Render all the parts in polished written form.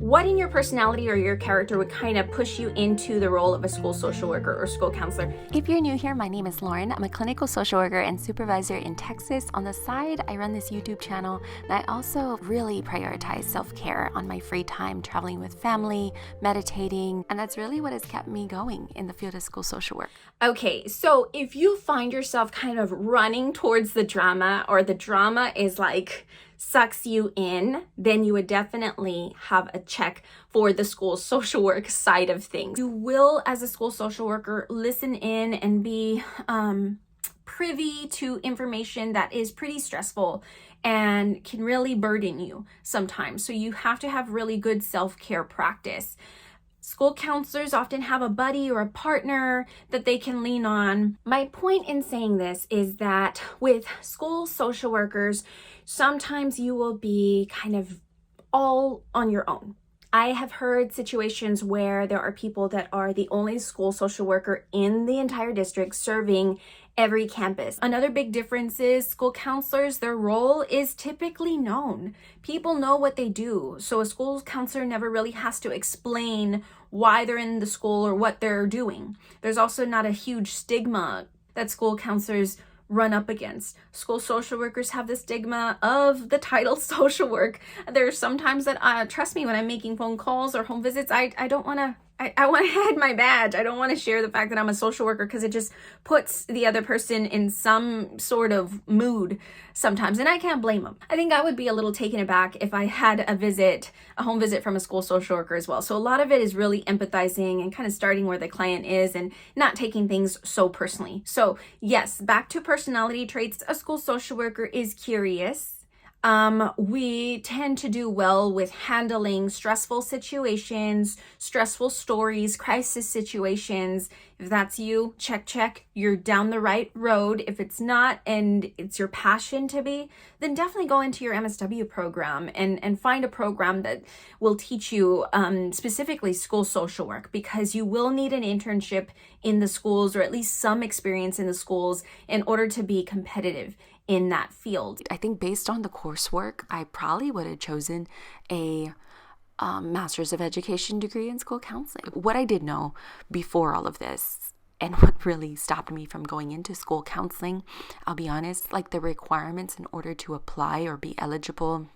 what in your personality or your character would kind of push you into the role of a school social worker or school counselor? If you're new here, my name is Lauren. I'm a clinical social worker and supervisor in Texas. On the side, I run this YouTube channel, and I also really prioritize self-care on my free time, traveling with family, meditating, and that's really what has kept me going in the field of school social work. Okay, so if you find yourself kind of running towards the drama, or the drama is like sucks you in, then you would definitely have a check for the school social work side of things. You will, as a school social worker, listen in and be privy to information that is pretty stressful and can really burden you sometimes. So you have to have really good self-care practice. School counselors often have a buddy or a partner that they can lean on. My point in saying this is that with school social workers, sometimes you will be kind of all on your own. I have heard situations where there are people that are the only school social worker in the entire district serving every campus. Another big difference is school counselors, their role is typically known. People know what they do. So a school counselor never really has to explain why they're in the school or what they're doing. There's also not a huge stigma that school counselors run up against. School social workers have the stigma of the title social work. There's sometimes that, trust me, when I'm making phone calls or home visits, I don't want to, I want to hide my badge. I don't want to share the fact that I'm a social worker because it just puts the other person in some sort of mood sometimes, and I can't blame them. I think I would be a little taken aback if I had a home visit from a school social worker as well. So a lot of it is really empathizing and kind of starting where the client is and not taking things so personally. So yes, back to personality traits. A school social worker is curious. We tend to do well with handling stressful situations, stressful stories, crisis situations. If that's you, check, you're down the right road. If it's not, and it's your passion to be, then definitely go into your MSW program and find a program that will teach you specifically school social work, because you will need an internship in the schools, or at least some experience in the schools, in order to be competitive in that field. I think based on the coursework, I probably would have chosen a Master's of Education degree in school counseling. What I did know before all of this, and what really stopped me from going into school counseling, I'll be honest, like the requirements in order to apply or be eligible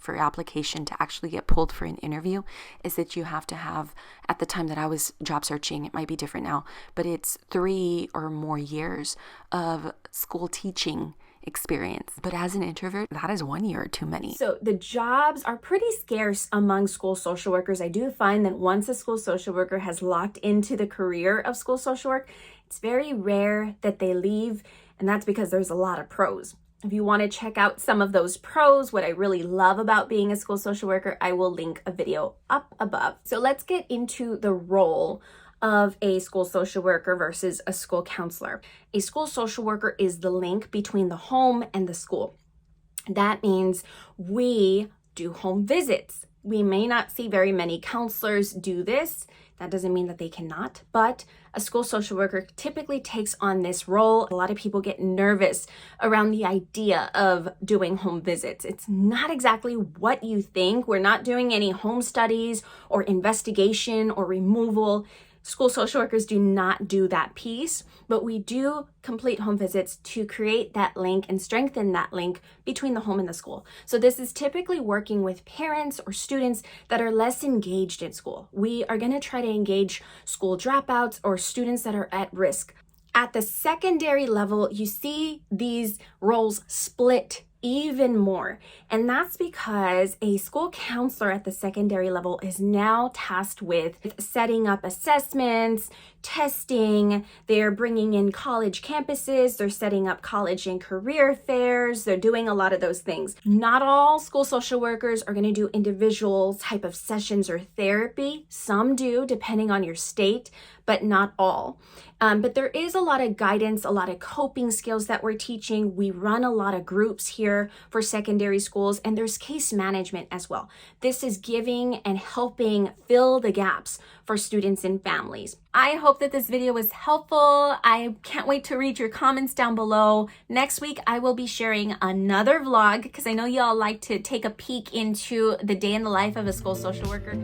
for application to actually get pulled for an interview, is that you have to have, at the time that I was job searching, it might be different now, but it's 3 or more years of school teaching experience. But as an introvert, that is 1 year too many. So the jobs are pretty scarce among school social workers. I do find that once a school social worker has locked into the career of school social work, it's very rare that they leave, and that's because there's a lot of pros. If you want to check out some of those pros, what I really love about being a school social worker, I will link a video up above. So let's get into the role of a school social worker versus a school counselor. A school social worker is the link between the home and the school. That means we do home visits. We may not see very many counselors do this. That doesn't mean that they cannot, but a school social worker typically takes on this role. A lot of people get nervous around the idea of doing home visits. It's not exactly what you think. We're not doing any home studies or investigation or removal. School social workers do not do that piece, but we do complete home visits to create that link and strengthen that link between the home and the school. So this is typically working with parents or students that are less engaged in school. We are going to try to engage school dropouts or students that are at risk. At the secondary level, you see these roles split even more. And that's because a school counselor at the secondary level is now tasked with setting up assessments, testing, they're bringing in college campuses, they're setting up college and career fairs, they're doing a lot of those things. Not all school social workers are going to do individual type of sessions or therapy. Some do, depending on your state, but not all. But there is a lot of guidance, a lot of coping skills that we're teaching. We run a lot of groups here for secondary schools, and there's case management as well. This is giving and helping fill the gaps for students and families. I hope that this video was helpful. I can't wait to read your comments down below. Next week, I will be sharing another vlog because I know y'all like to take a peek into the day in the life of a school social worker.